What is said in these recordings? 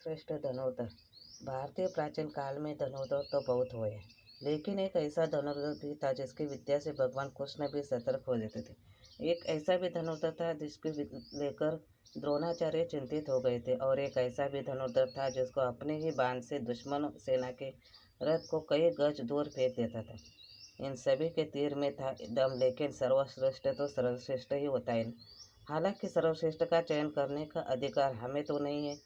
सर्वश्रेष्ठ धनुर्धर। भारतीय प्राचीन काल में धनुर्धर तो बहुत हुए हैं, लेकिन एक ऐसा धनुर्धर भी था जिसकी विद्या से भगवान कृष्ण भी सतर्क हो जाते थे। एक ऐसा भी धनुर्धर था जिसको लेकर द्रोणाचार्य चिंतित हो गए थे, और एक ऐसा भी धनुर्धर था जिसको अपने ही बाण से दुश्मन सेना के रथ को कई गज दूर फेंक देता था। इन सभी के तीर में था दम, लेकिन सर्वश्रेष्ठ तो सर्वश्रेष्ठ ही होता है। हालांकि सर्वश्रेष्ठ का चयन करने का अधिकार हमें तो नहीं है,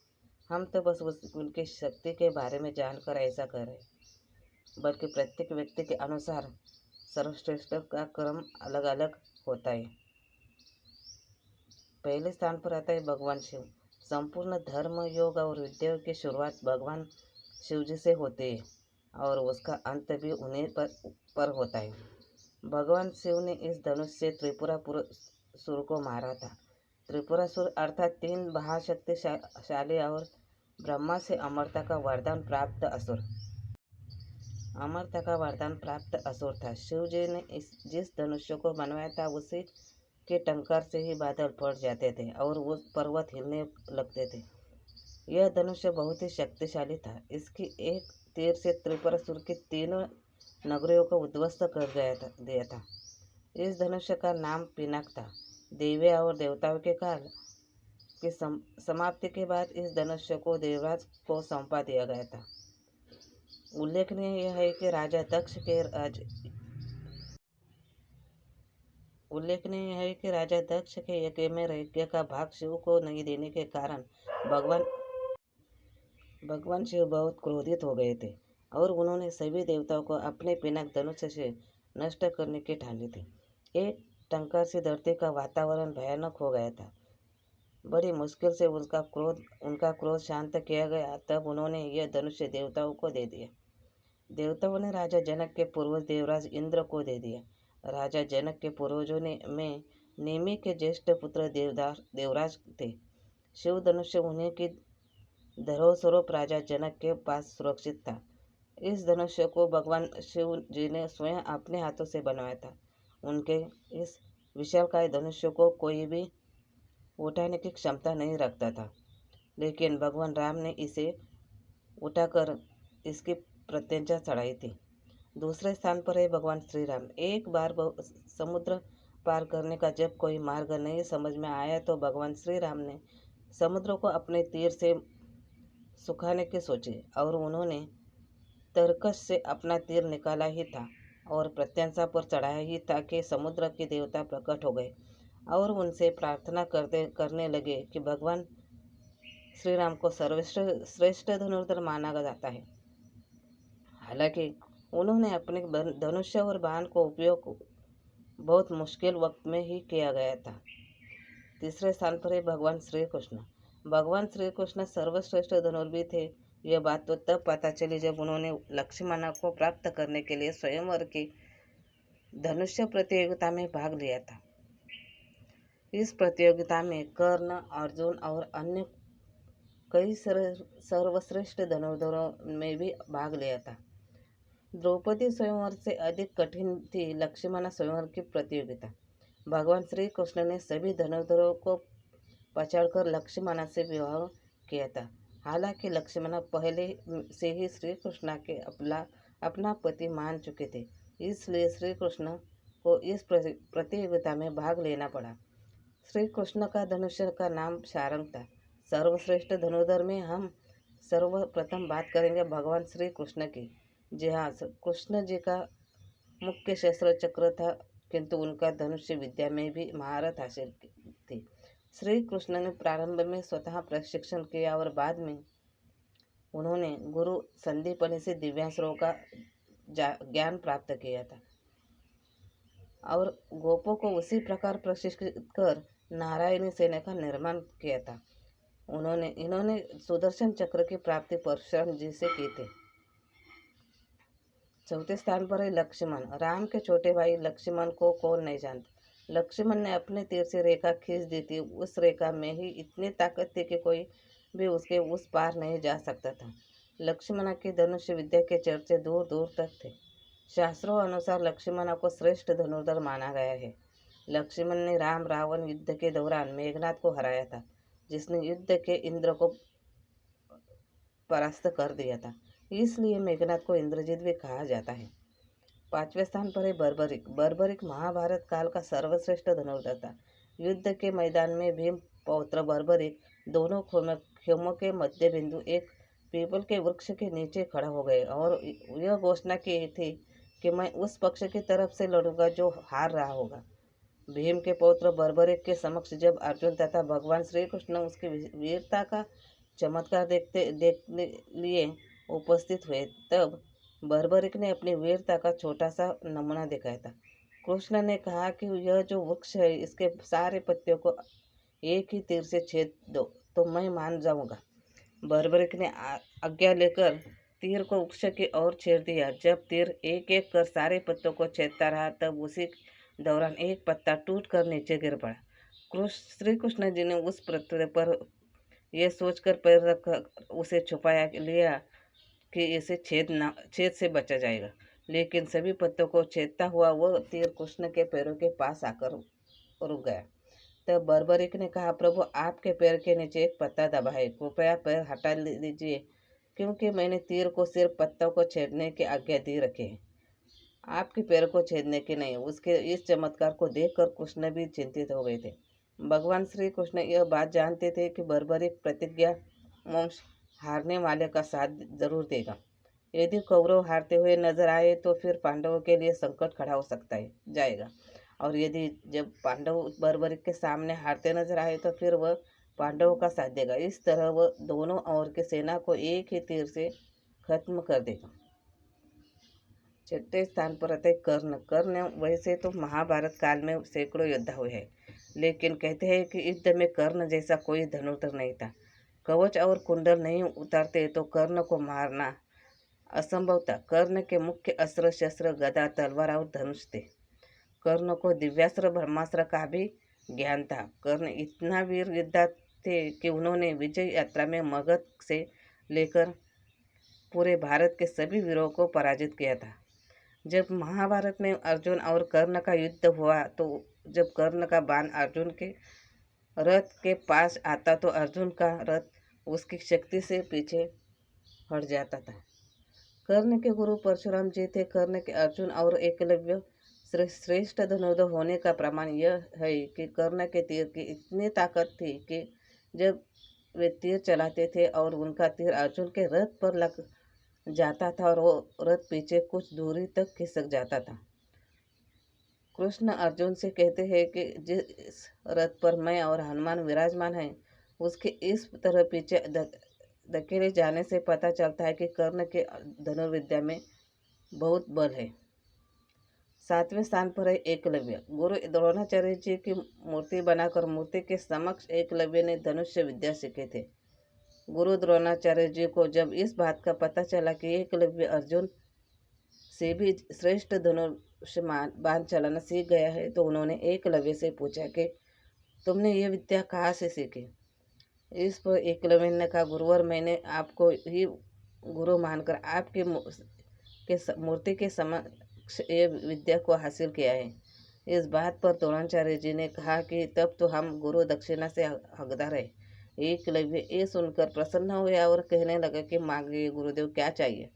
हम तो बस उनकी शक्ति के बारे में जानकर ऐसा कर रहे हैं, बल्कि प्रत्येक व्यक्ति के अनुसार सर्वश्रेष्ठ का क्रम अलग अलग होता है। पहले स्थान पर आता है भगवान शिव। संपूर्ण धर्म, योग और विद्या की शुरुआत भगवान शिव जी से होती है, और उसका अंत भी उन्हीं पर होता है। भगवान शिव ने इस धनुष से त्रिपुरासुर को मारा था। त्रिपुरासुर अर्थात 3 महाशक्तिशाली और ब्रह्मा से अमरता का वरदान प्राप्त असुर था। शिव जी ने जिस धनुष्य को बनवाया था, उसी के टंकार से ही बादल फट जाते थे और वो पर्वत हिलने लगते थे। यह धनुष्य बहुत ही शक्तिशाली था। इसकी एक तीर से त्रिपुरासुर की 3 नगरियों को उद्ध्वस्त कर दिया था। इस धनुष्य का नाम पिनाक था। देवी और देवताओं के काल की समाप्ति के बाद इस धनुष्य को देवराज को सौंपा दिया गया था। उल्लेखनीय यह है कि राजा दक्ष के यज्ञ में यज्ञ का भाग शिव को नहीं देने के कारण भगवान शिव बहुत क्रोधित हो गए थे, और उन्होंने सभी देवताओं को अपने पिनाक धनुष से नष्ट करने की ठानी थी। एक टंकार से धरती का वातावरण भयानक हो गया था। बड़ी मुश्किल से उनका क्रोध शांत किया गया। तब उन्होंने यह धनुष्य देवताओं को दे दिया। देवताओं ने राजा जनक के पूर्वज देवराज इंद्र को दे दिया। राजा जनक के पूर्वजों में नेमि के ज्येष्ठ पुत्र देवराज थे। शिव धनुष्य उन्हीं की धरोस्वरूप राजा जनक के पास सुरक्षित था। इस धनुष्य को भगवान शिव जी ने स्वयं अपने हाथों से बनवाया था। उनके इस विशालकाय धनुष्य को कोई भी उठाने की क्षमता नहीं रखता था, लेकिन भगवान राम ने इसे उठाकर इसकी प्रत्यंचा चढ़ाई थी। दूसरे स्थान पर है भगवान श्री राम। एक बार समुद्र पार करने का जब कोई मार्ग नहीं समझ में आया, तो भगवान श्री राम ने समुद्र को अपने तीर से सुखाने की सोची, और उन्होंने तरकश से अपना तीर निकाला ही था और प्रत्यंचा पर चढ़ाया ही था कि समुद्र के देवता प्रकट हो गए और उनसे प्रार्थना करने लगे कि भगवान श्री राम को सर्वश्रेष्ठ धनुर्धर माना जाता है। हालांकि उन्होंने अपने धनुष्य और बाण को उपयोग बहुत मुश्किल वक्त में ही किया गया था। तीसरे स्थान पर है भगवान श्री कृष्ण। भगवान श्री कृष्ण सर्वश्रेष्ठ धनुर्वी थे। यह बात तो तब पता चली जब उन्होंने लक्ष्मण को प्राप्त करने के लिए स्वयंवर की धनुष्य प्रतियोगिता में भाग लिया था। इस प्रतियोगिता में कर्ण, अर्जुन और अन्य कई सर्वश्रेष्ठ धनुर्धरों में भी भाग लिया था। द्रौपदी स्वयंवर से अधिक कठिन थी लक्ष्मण स्वयंवर की प्रतियोगिता। भगवान श्री कृष्ण ने सभी धनुर्धरों को पछाड़कर लक्ष्मण से विवाह किया था। हालांकि लक्ष्मण पहले से ही श्री कृष्ण के अपना पति मान चुके थे, इसलिए श्री कृष्ण को इस प्रतियोगिता में भाग लेना पड़ा। श्री कृष्ण का धनुष्य का नाम शारंग था। सर्वश्रेष्ठ धनुर्धर में हम सर्वप्रथम बात करेंगे भगवान श्री कृष्ण की। जी हाँ, कृष्ण जी का मुख्य शस्त्र चक्र था, किंतु उनका धनुष्य विद्या में भी महारत हासिल थी। श्री कृष्ण ने प्रारंभ में स्वतः प्रशिक्षण किया और बाद में उन्होंने गुरु संदीपनी से दिव्यास्त्रों का ज्ञान प्राप्त किया था और गोपों को उसी प्रकार प्रशिक्षित कर नारायणी सेना का निर्माण किया था। इन्होंने सुदर्शन चक्र की प्राप्ति परशुराम जी से की थी। चौथे स्थान पर है लक्ष्मण। राम के छोटे भाई लक्ष्मण को कौन नहीं जानता। लक्ष्मण ने अपने तीर से रेखा खींच दी थी। उस रेखा में ही इतनी ताकत थी कि कोई भी उसके उस पार नहीं जा सकता था। लक्ष्मण की धनुष्य विद्या के चर्चे दूर दूर तक थे। शास्त्रों अनुसार लक्ष्मण को श्रेष्ठ धनुर्धर माना गया है। लक्ष्मण ने राम रावण युद्ध के दौरान मेघनाथ को हराया था, जिसने युद्ध के इंद्र को परास्त कर दिया था। इसलिए मेघनाद को इंद्रजित भी कहा जाता है। 5वें स्थान पर है बर्बरिक। बर्बरिक महाभारत काल का सर्वश्रेष्ठ धनुर्धर था। युद्ध के मैदान में भीम पौत्र बर्बरिक दोनों खेमों के मध्य बिंदु एक पीपल के वृक्ष के नीचे खड़ा हो गए और यह घोषणा की थी कि मैं उस पक्ष की तरफ से लड़ूंगा जो हार रहा होगा। भीम के पौत्र बर्बरिक के समक्ष जब अर्जुन तथा भगवान श्री कृष्ण उसकी वीरता का चमत्कार देखने लिए उपस्थित हुए, तब बर्बरिक ने अपनी वीरता का छोटा सा नमूना दिखाया था। कृष्ण ने कहा कि यह जो वृक्ष है इसके सारे पत्तियों को एक ही तीर से छेद दो तो मैं मान जाऊंगा। बर्बरिक ने आज्ञा लेकर तीर को वृक्ष की ओर छेड़ दिया। जब तीर एक एक कर सारे पत्तों को छेदता रहा, तब उसी दौरान एक पत्ता टूट कर नीचे गिर पड़ा। श्री कृष्ण जी ने उस पत्ते पर यह सोचकर पैर रख उसे छुपाया लिया कि इसे छेद से बचा जाएगा, लेकिन सभी पत्तों को छेदता हुआ वह तीर कृष्ण के पैरों के पास आकर रुक गया। तब बर्बरिक ने कहा, प्रभु आपके पैर के नीचे एक पत्ता दबा है, कृपया पैर हटा लीजिए, क्योंकि मैंने तीर को सिर्फ पत्तों को छेदने की आज्ञा दी रखी है, आपके पैर को छेदने की नहीं। उसके इस चमत्कार को देखकर कृष्ण भी चिंतित हो गए थे। भगवान श्री कृष्ण यह बात जानते थे कि बर्बरिक प्रतिज्ञा वंश हारने वाले का साथ जरूर देगा। यदि कौरव हारते हुए नजर आए तो फिर पांडवों के लिए संकट खड़ा हो सकता है जाएगा, और यदि जब पांडव बर्बरिक के सामने हारते नजर आए तो फिर वह पांडवों का साथ देगा। इस तरह वह दोनों ओर की सेना को एक ही तीर से खत्म कर देगा। 6ठे स्थान पर आते कर्ण। कर्ण वैसे तो महाभारत काल में सैकड़ों योद्धा हुए हैं, लेकिन कहते हैं कि युद्ध में कर्ण जैसा कोई धनुर्धर नहीं था। कवच और कुंडल नहीं उतारते तो कर्ण को मारना असंभव था। कर्ण के मुख्य अस्त्र शस्त्र गदा, तलवार और धनुष थे। कर्ण को दिव्यास्त्र ब्रह्मास्त्र का भी ज्ञान था। कर्ण इतना वीर योद्धा थे कि उन्होंने विजय यात्रा में मगध से लेकर पूरे भारत के सभी वीरों को पराजित किया था। जब महाभारत में अर्जुन और कर्ण का युद्ध हुआ तो जब कर्ण का बाण अर्जुन के रथ के पास आता तो अर्जुन का रथ उसकी शक्ति से पीछे हट जाता था। कर्ण के गुरु परशुराम जी थे। कर्ण के अर्जुन और एकलव्य श्रेष्ठ धनुर्धर होने का प्रमाण यह है कि कर्ण के तीर की इतनी ताकत थी कि जब वे तीर चलाते थे और उनका तीर अर्जुन के रथ पर लग जाता था और वो रथ पीछे कुछ दूरी तक खिसक जाता था। कृष्ण अर्जुन से कहते हैं कि जिस रथ पर मैं और हनुमान विराजमान हैं उसके इस तरह पीछे धकेले जाने से पता चलता है कि कर्ण के धनुर्विद्या में बहुत बल है। 7वें स्थान पर है एकलव्य। गुरु द्रोणाचार्य जी की मूर्ति बनाकर मूर्ति के समक्ष एकलव्य ने धनुष्य विद्या सीखे थे। गुरु द्रोणाचार्य जी को जब इस बात का पता चला कि एकलव्य अर्जुन से भी श्रेष्ठ धनुष बाण चलाना सीख गया है तो उन्होंने एकलव्य से पूछा कि तुमने ये विद्या कहाँ से सीखी। इस पर एकलव्य ने कहा, गुरुवर मैंने आपको ही गुरु मानकर आपकी मूर्ति के समक्ष ये विद्या को हासिल किया है। इस बात पर द्रोणाचार्य जी ने कहा कि तब तो हम गुरु दक्षिणा से हकदार है। एकलव्य ये सुनकर प्रसन्न हो गया और कहने लगा कि मांगिए गुरुदेव, क्या चाहिए।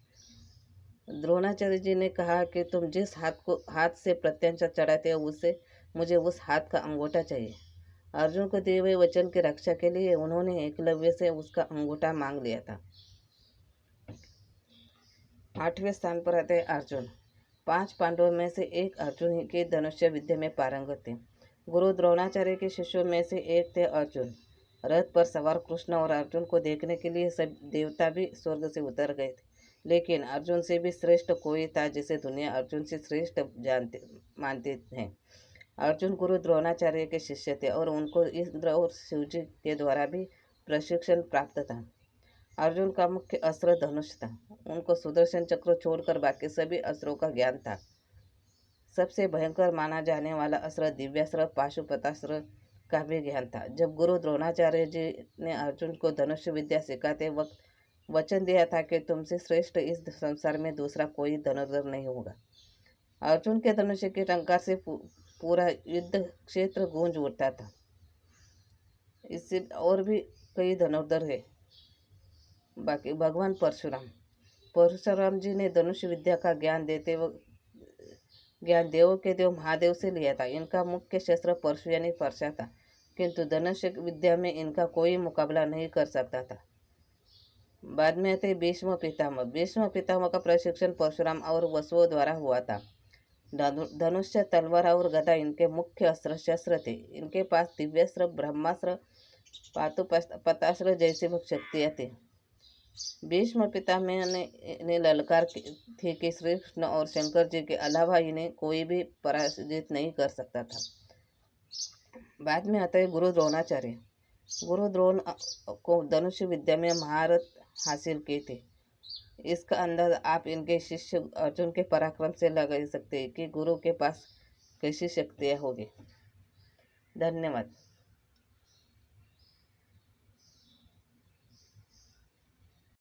द्रोणाचार्य जी ने कहा कि तुम जिस हाथ से प्रत्यंचा चढ़ाते हो उससे मुझे उस हाथ का अंगूठा चाहिए। अर्जुन को दिए हुए वचन की रक्षा के लिए उन्होंने एकलव्य से उसका अंगूठा मांग लिया था। 8वें स्थान पर आते हैं अर्जुन। 5 पांडवों में से एक अर्जुन ही के धनुष्य विद्या में पारंगत थे। गुरु द्रोणाचार्य के शिष्यों में से एक थे अर्जुन। रथ पर सवार कृष्ण और अर्जुन को देखने के लिए सब देवता भी स्वर्ग से उतर गए थे, लेकिन अर्जुन से भी श्रेष्ठ कोई था जिसे दुनिया अर्जुन से श्रेष्ठ मानते हैं। अर्जुन गुरु द्रोणाचार्य के शिष्य थे और उनको इंद्र और शिवजी के द्वारा भी प्रशिक्षण प्राप्त था। अर्जुन का मुख्य अस्त्र धनुष था। उनको सुदर्शन चक्र छोड़कर बाकी सभी अस्त्रों का ज्ञान था। सबसे भयंकर माना जाने वाला अस्त्र दिव्यास्त्र पाशुपतास्त्र का भी ज्ञान था। जब गुरु द्रोणाचार्य जी ने अर्जुन को धनुष विद्या सिखाते वक्त वचन दिया था कि तुमसे श्रेष्ठ इस संसार में दूसरा कोई धनुर्धर नहीं होगा। अर्जुन के धनुष की टंकार से पूरा युद्ध क्षेत्र गूंज उठता था। इससे और भी कई धनुर्धर है। बाकी भगवान परशुराम जी ने धनुष विद्या का ज्ञान देवों के देव महादेव से लिया था। इनका मुख्य शस्त्र परशु यानी परशा था, किंतु धनुष विद्या में इनका कोई मुकाबला नहीं कर सकता था। बाद में आते भीष्म पितामह का प्रशिक्षण परशुराम और वसुओं द्वारा हुआ था। धनुष्य, तलवार और गदा इनके मुख्य अस्त्र शस्त्र थे। इनके पास दिव्यास्त्र, ब्रह्मास्त्र, पाशुपतास्त्र जैसी शक्तियाँ थी। भीष्म पितामह ने इन्हें ललकार थी कि श्री कृष्ण और शंकर जी के अलावा इन्हें कोई भी पराजित नहीं कर सकता था। बाद में आता है गुरु द्रोणाचार्य। गुरु द्रोण को धनुष विद्या में महारत हासिल की थी। इसका अंदाज आप इनके शिष्य अर्जुन के पराक्रम से लगा सकते हैं कि गुरु के पास कैसी शक्तियाँ होगी। धन्यवाद।